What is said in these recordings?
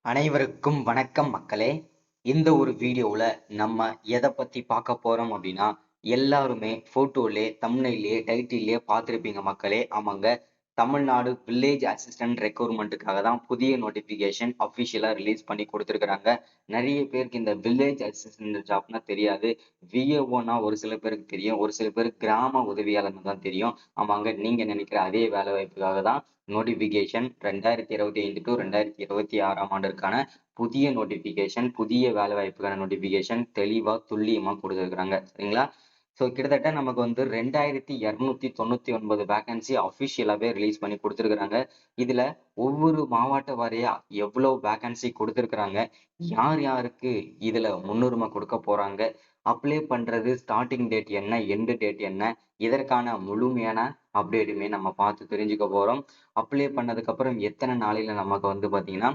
அனைவருக்கும் வணக்கம் மக்களே. இந்த ஒரு வீடியோவில் நம்ம எதை பற்றி பார்க்க போகிறோம் அப்படின்னா, எல்லாருமே ஃபோட்டோலே தம்ப்நெயிலே டைட்டிலே பார்த்துருப்பீங்க மக்களே. ஆமாங்க, தமிழ்நாடு வில்லேஜ் அசிஸ்டன்ட் ரெக்ரூட்மெண்ட்டுக்காக தான் புதிய நோட்டிஃபிகேஷன் அஃபிஷியலாக ரிலீஸ் பண்ணி கொடுத்துருக்குறாங்க. நிறைய பேருக்கு இந்த வில்லேஜ் அசிஸ்டன்ட் ஜாப்னா தெரியாது. விஏஓனா ஒரு சில பேருக்கு தெரியும், ஒரு சில பேருக்கு கிராம உதவியாளர்னு தான் தெரியும். ஆமாங்க, நீங்கள் நினைக்கிற அதே வேலை வாய்ப்புக்காக தான் நோட்டிபிகேஷன் 2025 டு 2026ஆம் ஆண்டிற்கான புதிய நோட்டிபிகேஷன், புதிய வேலை வாய்ப்புக்கான நோட்டிபிகேஷன் தெளிவா துல்லியமா கொடுத்துருக்காங்க. சரிங்களா? ஸோ கிட்டத்தட்ட நமக்கு வந்து 2299 வேகன்சி அஃபிஷியலாகவே ரிலீஸ் பண்ணி கொடுத்துருக்குறாங்க. இதுல ஒவ்வொரு மாவட்ட வாரியா எவ்வளோ வேகன்சி கொடுத்துருக்குறாங்க, யார் யாருக்கு இதுல முன்னுரிமை கொடுக்க போறாங்க, அப்ளை பண்றது ஸ்டார்டிங் டேட் என்ன, எண்டு டேட் என்ன, இதற்கான முழுமையான அப்டேட்டுமே நம்ம பார்த்து தெரிஞ்சுக்க போறோம். அப்ளை பண்ணதுக்கு அப்புறம் எத்தனை நாளையில நமக்கு வந்து பாத்தீங்கன்னா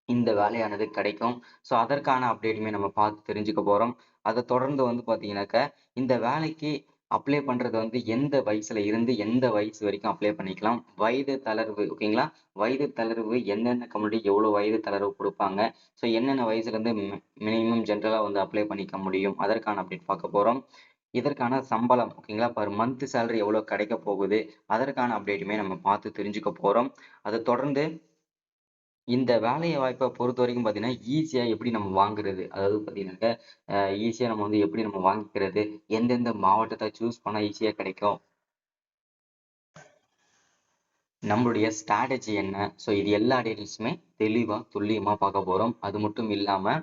இந்த வேலையானது கிடைக்கும். ஸோ அதற்கான அப்டேட்டுமே நம்ம பார்த்து தெரிஞ்சுக்க போறோம். அதை தொடர்ந்து வந்து பாத்தீங்கன்னாக்க இந்த வேலைக்கு அப்ளை பண்றது வந்து எந்த வயசுல இருந்து எந்த வயசு வரைக்கும் அப்ளை பண்ணிக்கலாம், வயது தளர்வு ஓகேங்களா, வயது தளர்வு எந்தெந்த கம்யூனிட்டி எவ்வளவு வயது தளர்வு கொடுப்பாங்க, ஸோ என்னென்ன வயசுல இருந்து மினிமம் ஜென்ரலா வந்து அப்ளை பண்ணிக்க முடியும், அதற்கான அப்டேட் பார்க்க போறோம். இதற்கான சம்பளம் ஓகேங்களா, பர் மந்த் சேலரி எவ்வளவு கிடைக்க போகுது, அதற்கான அப்டேட்டுமே நம்ம பார்த்து தெரிஞ்சுக்க போறோம். அதை தொடர்ந்து இந்த வேலை வாய்ப்பை பொறுத்த வரைக்கும் பார்த்தீங்கன்னா, ஈஸியா எப்படி நம்ம வாங்குறது, அதாவது பார்த்தீங்கன்னாக்க ஈஸியா நம்ம வந்து எப்படி நம்ம வாங்கிக்கிறது, எந்தெந்த மாவட்டத்தை சூஸ் பண்ணா ஈஸியா கிடைக்கும், நம்மளுடைய ஸ்ட்ராட்டஜி என்ன, ஸோ இது எல்லா டீட்டெயில்ஸுமே தெளிவா துல்லியமா பார்க்க போறோம். அது மட்டும் இல்லாம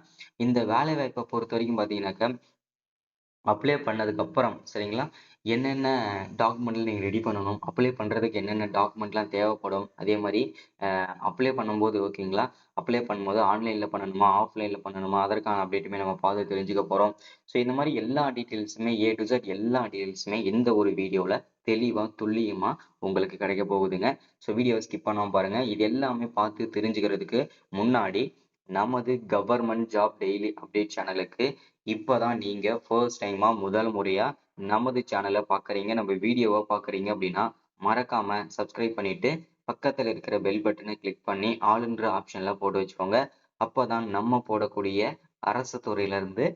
இந்த வேலை வாய்ப்பை பொறுத்த வரைக்கும் பார்த்தீங்கன்னாக்க அப்ளை பண்ணதுக்கு அப்புறம் சரிங்களா, என்னென்ன டாக்குமெண்ட்ல நீங்க ரெடி பண்ணணும், அப்ளை பண்றதுக்கு என்னென்ன டாக்குமெண்ட்லாம் தேவைப்படும், அதே மாதிரி அப்ளை பண்ணும்போது ஓகேங்களா, அப்ளை பண்ணும்போது ஆன்லைன்ல பண்ணணுமா, ஆஃப்லைன்ல பண்ணணுமா, அதற்கான அப்டேட்டுமே நம்ம பார்த்து தெரிஞ்சுக்க போறோம். ஸோ இந்த மாதிரி எல்லா டீட்டெயில்ஸுமே ஏ டு Z எல்லா டீட்டெயில்ஸுமே இந்த ஒரு வீடியோவில் தெளிவா துல்லியமா உங்களுக்கு கிடைக்க போகுதுங்க. ஸோ வீடியோவை ஸ்கிப் பண்ணாம பாருங்க. இது எல்லாமே பார்த்து தெரிஞ்சுக்கிறதுக்கு முன்னாடி நமது கவர்மெண்ட் ஜாப் டெய்லி அப்டேட் சேனலுக்கு இப்பதான் நீங்க ஃபர்ஸ்ட் டைமா முதல் முறையா நமது சேனலை பார்க்குறீங்க, நம்ம வீடியோவை பார்க்குறீங்க அப்படின்னா மறக்காம சப்ஸ்கிரைப் பண்ணிட்டு பக்கத்துல இருக்கிற பெல் பட்டனை கிளிக் பண்ணி ஆளுன்ற ஆப்ஷன்ல போட்டு வச்சுக்கோங்க. அப்பதான் நம்ம போடக்கூடிய அரசு துறையில இருந்து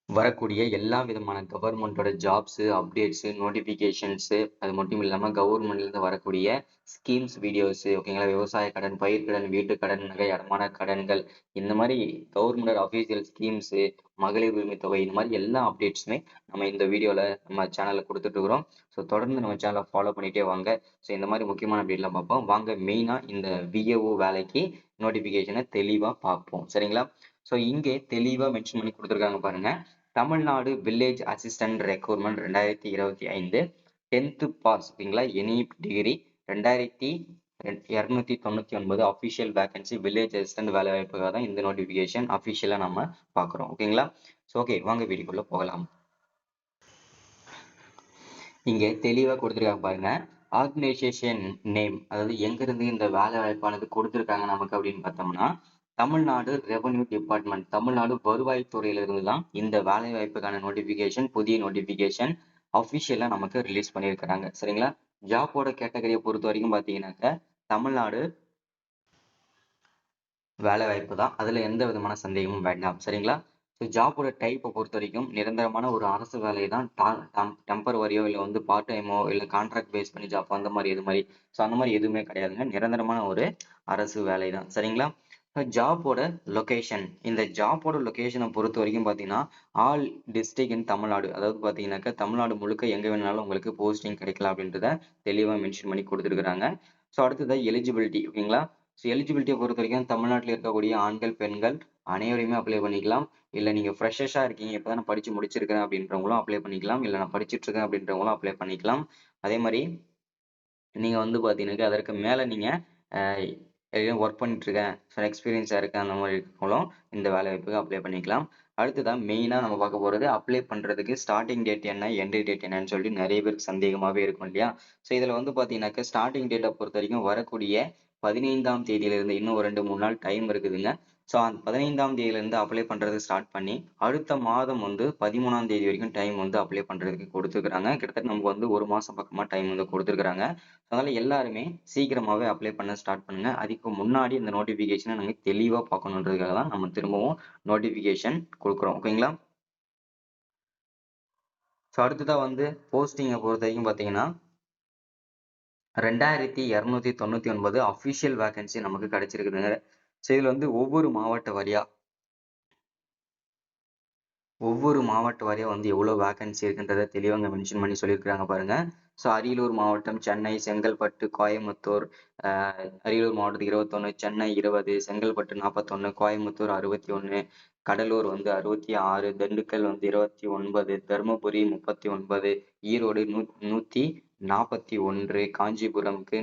வரக்கூடிய எல்லா விதமான கவர்மெண்டோட ஜாப்ஸு, அப்டேட்ஸு, நோட்டிஃபிகேஷன்ஸு, அது மட்டும் இல்லாமல் கவர்மெண்ட்லேருந்து வரக்கூடிய ஸ்கீம்ஸ் வீடியோஸு ஓகேங்களா, விவசாய கடன், பயிர்க்கடன், வீட்டுக் கடன், நகை அடமான கடன்கள், இந்த மாதிரி கவர்மெண்டோட அஃபீஷியல் ஸ்கீம்ஸு, மகளிர் உரிமை தொகை, இந்த மாதிரி எல்லா அப்டேட்ஸுமே நம்ம இந்த வீடியோவில் நம்ம சேனலில் கொடுத்துட்டு இருக்கிறோம். ஸோ தொடர்ந்து நம்ம சேனலை ஃபாலோ பண்ணிகிட்டே வாங்க. ஸோ இந்த மாதிரி முக்கியமான அப்டேட்லாம் பார்ப்போம். வாங்க மெயினாக இந்த விஏஓ வேலைக்கு நோட்டிஃபிகேஷனை தெளிவாக பார்ப்போம். சரிங்களா? ஸோ இங்கே தெளிவாக மென்ஷன் பண்ணி கொடுத்துருக்காங்க பாருங்க. Tamil Nadu village assistant recruitment 2025 10th pass ஓகேங்களா, any degree 2299 official vacancy village assistant வேலை வாய்ப்புக்காக தான் இந்த நோட்டிஃபிகேஷன் அஃபிஷியலாக நம்ம பார்க்குறோம் ஓகேங்களா. ஸோ ஓகே, வாங்க வீடியோக்குள்ள போகலாம். இங்கே தெளிவாக கொடுத்துருக்காங்க பாருங்க. ஆர்கனைசேஷன் நேம், அதாவது எங்கிருந்து இந்த வேலை வாய்ப்பானது கொடுத்துருக்காங்க நமக்கு அப்படின்னு பார்த்தோம்னா, தமிழ்நாடு ரெவன்யூ டிபார்ட்மெண்ட், தமிழ்நாடு வருவாய்த்துறையிலிருந்து தான் இந்த வேலை வாய்ப்புக்கான நோட்டிபிகேஷன், புதிய நோட்டிபிகேஷன் அஃபிஷியலா நமக்கு ரிலீஸ் பண்ணியிருக்கிறாங்க. சரிங்களா? ஜாப்போட கேட்டகரியை பொறுத்த வரைக்கும் பார்த்தீங்கன்னாக்க தமிழ்நாடு வேலை வாய்ப்பு தான், அதுல எந்த விதமான சந்தேகமும் வேண்டாம். சரிங்களா? ஸோ ஜாபோட டைப்பை பொறுத்த வரைக்கும் நிரந்தரமான ஒரு அரசு வேலையை தான், டெம்பரவரியோ இல்லை வந்து பார்ட் டைமோ இல்லை கான்ட்ராக்ட் பேஸ் பண்ணி ஜாப் அந்த மாதிரி எது மாதிரி, ஸோ அந்த மாதிரி எதுவுமே கிடையாதுங்க. நிரந்தரமான ஒரு அரசு வேலை தான். சரிங்களா? ஜாப்போட லொகேஷன், இந்த ஜாப்போட லொகேஷனை பொறுத்த வரைக்கும் பார்த்தீங்கன்னா ஆல் டிஸ்ட்ரிக்ட் இன் தமிழ்நாடு, அதாவது பார்த்தீங்கன்னாக்கா தமிழ்நாடு முழுக்க எங்கே வேணாலும் உங்களுக்கு போஸ்டிங் கிடைக்கலாம் அப்படின்றத தெளிவாக மென்ஷன் பண்ணி கொடுத்துருக்குறாங்க. ஸோ அடுத்தது எலிஜிபிலிட்டி ஓகேங்களா. ஸோ எலிஜிபிலிட்டியை பொறுத்த வரைக்கும் தமிழ்நாட்டில் இருக்கக்கூடிய ஆண்கள் பெண்கள் அனைவரையுமே அப்ளை பண்ணிக்கலாம். இல்லை நீங்கள் ஃப்ரெஷர்ஸாக இருக்கீங்க, இப்போ தான் நான் படித்து முடிச்சிருக்கேன் அப்படின்றவங்களும் அப்ளை பண்ணிக்கலாம், இல்லை நான் படிச்சுட்டு இருக்கேன் அப்படின்றவங்களும் அப்ளை பண்ணிக்கலாம். அதே மாதிரி நீங்கள் வந்து பார்த்தீங்கன்னாக்கா அதற்கு மேலே நீங்கள் ஒர்க் பண்ணிட்டு இருக்கேன், எக்ஸ்பீரியன்ஸாக இருக்கேன், அந்த மாதிரி இருக்கவங்களும் இந்த வேலை வாய்ப்புக்கு அப்ளை பண்ணிக்கலாம். அடுத்ததான் மெயினாக நம்ம பார்க்க போகிறது அப்ளை பண்ணுறதுக்கு ஸ்டார்டிங் டேட் என்ன, எண்டு டேட் என்னன்னு சொல்லிட்டு நிறைய பேருக்கு சந்தேகமாகவே இருக்கும் இல்லையா. ஸோ இதில் வந்து பார்த்தீங்கன்னாக்கா ஸ்டார்டிங் டேட்டை பொறுத்த வரைக்கும் வரக்கூடிய 15ஆம் தேதியிலிருந்து இன்னும் ஒரு 2-3 நாள் டைம் இருக்குதுங்க. ஸோ அந்த 15ஆம் தேதியிலேருந்து அப்ளை பண்ணுறது ஸ்டார்ட் பண்ணி அடுத்த மாதம் வந்து 13ஆம் தேதி வரைக்கும் டைம் வந்து அப்ளை பண்ணுறதுக்கு கொடுத்துருக்குறாங்க. கிட்டத்தட்ட நமக்கு வந்து 1 மாதம் பக்கமாக டைம் வந்து கொடுத்துருக்குறாங்க. அதனால் எல்லாருமே சீக்கிரமாகவே அப்ளை பண்ண ஸ்டார்ட் பண்ணுங்க. அதுக்கு முன்னாடி இந்த நோட்டிஃபிகேஷனை நாங்கள் தெளிவாக பார்க்கணுன்றதுக்காக தான் நம்ம திரும்பவும் நோட்டிஃபிகேஷன் கொடுக்குறோம். ஓகேங்களா? ஸோ அடுத்ததாக வந்து போஸ்டிங்கை பொறுத்த வரைக்கும் பார்த்தீங்கன்னா 2299 அஃபிஷியல் வேகன்சி நமக்கு கிடைச்சிருக்குதுங்க. ஸோ இதில் வந்து ஒவ்வொரு மாவட்ட வாரியா வந்து எவ்வளோ வேகன்சி இருக்குன்றத தெளிவாக அங்கே மென்ஷன் பண்ணி சொல்லியிருக்கிறாங்க பாருங்க. ஸோ அரியலூர் மாவட்டம், சென்னை, செங்கல்பட்டு, கோயம்புத்தூர், அரியலூர் மாவட்டத்துக்கு 21, சென்னை 20, செங்கல்பட்டு 41, கோயம்புத்தூர் 61, கடலூர் வந்து 66, திண்டுக்கல் வந்து 29, தருமபுரி 39, ஈரோடு 141, காஞ்சிபுரம்க்கு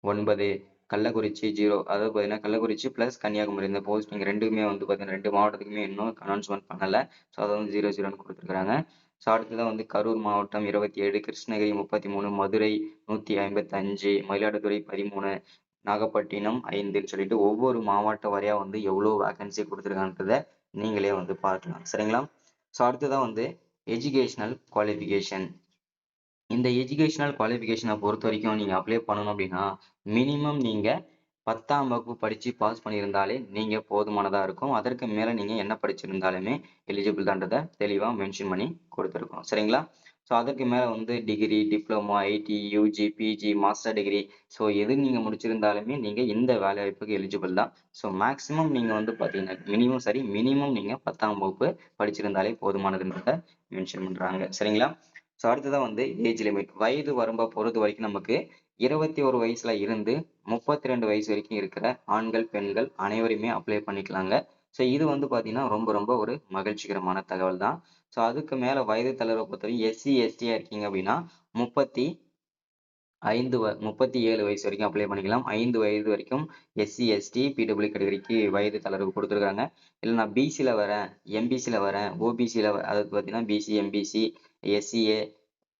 109, கள்ளக்குறிச்சி 0, அதாவது பார்த்தீங்கன்னா கள்ளக்குறிச்சி ப்ளஸ் கன்னியாகுமரி இந்த போஸ்டிங் ரெண்டுமே வந்து பார்த்தீங்கன்னா 2 மாவட்டத்துக்குமே இன்னும் அனௌன்ஸ்மெண்ட் பண்ணலை. ஸோ அதை வந்து 00ன்னு கொடுத்துருக்குறாங்க. ஸோ அடுத்ததான் வந்து கரூர் மாவட்டம் 27, கிருஷ்ணகிரி 33, மதுரை 155, மயிலாடுதுறை 13, நாகப்பட்டினம் 5ன்னு சொல்லிட்டு ஒவ்வொரு மாவட்ட வாரியா வந்து எவ்வளோ வேகன்சி கொடுத்துருக்கான்றத நீங்களே வந்து பார்க்கலாம். சரிங்களா? ஸோ அடுத்ததான் வந்து எஜுகேஷனல் குவாலிஃபிகேஷன். இந்த எஜுகேஷனல் குவாலிஃபிகேஷனை பொறுத்த வரைக்கும் நீங்கள் அப்ளை பண்ணணும் அப்படின்னா மினிமம் நீங்கள் 10ஆம் வகுப்பு படித்து பாஸ் பண்ணியிருந்தாலே நீங்கள் போதுமானதாக இருக்கும். அதற்கு மேலே நீங்கள் என்ன படிச்சிருந்தாலுமே எலிஜிபிள் தான்றதை தெளிவாக மென்ஷன் பண்ணி கொடுத்துருக்கோம். சரிங்களா? ஸோ அதற்கு மேலே வந்து degree, diploma, IT, UG, PG, master degree, so எது நீங்கள் முடிச்சிருந்தாலுமே நீங்கள் இந்த வேலை வாய்ப்புக்கு எலிஜிபிள் தான். ஸோ மேக்ஸிமம் நீங்கள் வந்து பார்த்தீங்கன்னா மினிமம் நீங்கள் 10ஆம் வகுப்பு படிச்சிருந்தாலே போதுமானதுன்றதை மென்ஷன் பண்ணுறாங்க. சரிங்களா? ஸோ அடுத்ததான் வந்து ஏஜ் லிமிட், வயது வரம்பை பொறுத்த வரைக்கும் நமக்கு 21 வயசுல இருந்து 32 வயசு வரைக்கும் இருக்கிற ஆண்கள், பெண்கள் அனைவருமே அப்ளை பண்ணிக்கலாங்க. ஸோ இது வந்து பார்த்தீங்கன்னா ரொம்ப ஒரு மகிழ்ச்சிகரமான தகவல் தான். ஸோ அதுக்கு மேலே வயது தளர்வை பொறுத்தவரை எஸ்சி எஸ்டியா இருக்கீங்க அப்படின்னா 37 வயசு வரைக்கும் அப்ளை பண்ணிக்கலாம். 5 வயது வரைக்கும் எஸ்சி எஸ்டி பிடபிள்யூ கேட்டகரிக்கு வயது தளர்வு கொடுத்துருக்காங்க. இல்லை நான் பிசியில் வரேன், எம்பிசியில் வரேன், ஓபிசியில் அதாவது பார்த்தீங்கன்னா பிசி, எம்பிசி, எஸ்சிஏ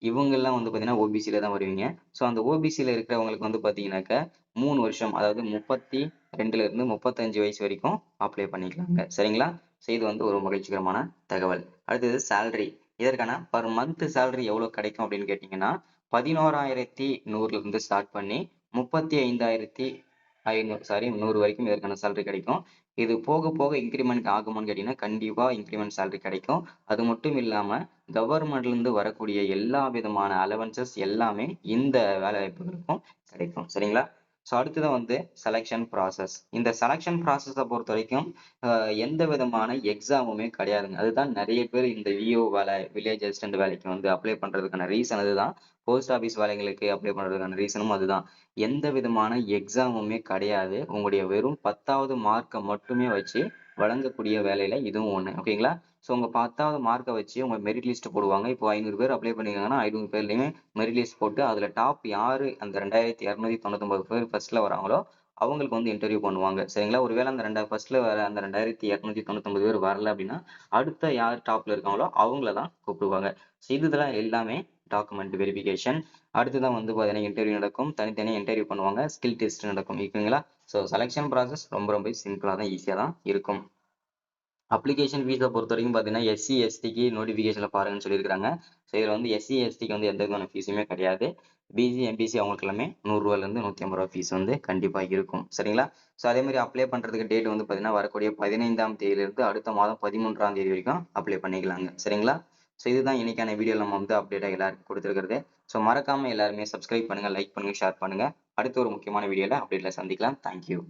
இவங்கெல்லாம் வந்து பார்த்தீங்கன்னா ஓபிசியில் தான் வருவீங்க. ஸோ அந்த ஓபிசியில் இருக்கிறவங்களுக்கு வந்து பார்த்தீங்கன்னாக்கா 3 வருஷம், அதாவது 32லேருந்து 35 வயசு வரைக்கும் அப்ளை பண்ணிக்கலாங்க. சரிங்களா? ஸோ இது வந்து ஒரு மகிழ்ச்சிகரமான தகவல். அடுத்தது சேலரி. இதற்கான பர் மந்த் சேலரி எவ்வளோ கிடைக்கும் அப்படின்னு கேட்டிங்கன்னா 11,100லேருந்து ஸ்டார்ட் பண்ணி 35,100 வரைக்கும் இதற்கான சேலரி கிடைக்கும். இது போக போக இன்க்ரிமெண்ட் ஆகுமான்னு கேட்டிங்கன்னா கண்டிப்பாக இன்க்ரிமெண்ட் சேலரி கிடைக்கும். அது மட்டும் இல்லாமல் கவர்மெண்ட்லேருந்து வரக்கூடிய எல்லா விதமான அலவன்சஸ் எல்லாமே இந்த வேலை வாய்ப்புகளுக்கும் கிடைக்கும். சரிங்களா? ஸோ அடுத்ததான் வந்து செலெக்ஷன் ப்ராசஸ். இந்த செலெக்ஷன் ப்ராசஸை பொறுத்த வரைக்கும் எந்த விதமான எக்ஸாமுமே கிடையாதுங்க. அதுதான் நிறைய பேர் இந்த விஓ வேலை, வில்லேஜ் அசிஸ்டன்ட் வேலைக்கு வந்து அப்ளை பண்ணுறதுக்கான ரீசன் அதுதான். போஸ்ட் ஆஃபீஸ் வேலைகளுக்கு அப்ளை பண்ணுறதுக்கான ரீசனும் அதுதான். எந்த விதமான எக்ஸாமுமே கிடையாது. உங்களுடைய வெறும் 10வது மார்க்கை மட்டுமே வச்சு வழங்கக்கூடிய வேலையில இதுவும் ஒன்று. ஓகேங்களா? ஸோ உங்கள் 10வது மார்க்கை வச்சு உங்கள் மெரிட் லிஸ்ட் போடுவாங்க. இப்போ 500 பேர் அப்ளை பண்ணியிருக்காங்கன்னா 500 பேர்லையுமே மெரிட் லிஸ்ட் போட்டு அதில் டாப் யார் அந்த 2299 பேர் ஃபர்ஸ்ட்ல வராங்களோ அவங்களுக்கு வந்து இன்டர்வியூ பண்ணுவாங்க. சரிங்களா? ஒருவேளை அந்த ஃபர்ஸ்ட்ல வர அந்த 2299 பேர் வரல அப்படின்னா அடுத்த யார் டாப்ல இருக்காங்களோ அவங்கள தான் கூப்பிடுவாங்க. ஸோ இதுதான் எல்லாமே டாக்குமெண்ட் வெரிஃபிகேஷன். அடுத்துதான் வந்து பார்த்தீங்கன்னா இன்டர்வியூ நடக்கும். தனித்தனியாக இன்டர்வியூ பண்ணுவாங்க. ஸ்கில் டெஸ்ட் நடக்கும். ஓகேங்களா? ஸோ செலெக்ஷன் ப்ராசஸ் ரொம்ப சிம்பிளாக தான், ஈஸியாக தான் இருக்கும். அப்ளிகேஷன் ஃபீஸை பொறுத்த வரைக்கும் பார்த்தீங்கன்னா எஸ்சி எஸ்டிக்கு நோட்டிஃபிகேஷனில் பாருங்கன்னு சொல்லியிருக்காங்க. ஸோ இதில் வந்து எஸ்சி எஸ்டிக்கு வந்து எந்த விதமான ஃபீஸுமே கிடையாது. பிசி எம்பிசி அவங்களுக்கு எல்லாமே 100 ரூபாயிலேருந்து 150 ரூபா ஃபீஸ் வந்து கண்டிப்பாக இருக்கும். சரிங்களா? ஸோ அதே மாதிரி அப்ளை பண்ணுறதுக்கு டேட் வந்து பார்த்தீங்கன்னா வரக்கூடிய 15ஆம் தேதியிலிருந்து அடுத்த மாதம் 13ஆம் தேதி வரைக்கும் அப்ளை பண்ணிக்கலாங்க. சரிங்களா? ஸோ இதுதான் இன்னைக்கான வீடியோவில் நம்ம வந்து அப்டேட்டாக எல்லாருக்கும் கொடுத்துருக்கிறது. ஸோ மறக்காமல் எல்லாருமே சப்ஸ்கிரைப் பண்ணுங்கள், லைக் பண்ணுங்கள், ஷேர் பண்ணுங்கள். அடுத்த ஒரு முக்கியமான வீடியோவில் அப்டேட்டில் சந்திக்கலாம். தேங்க்யூ.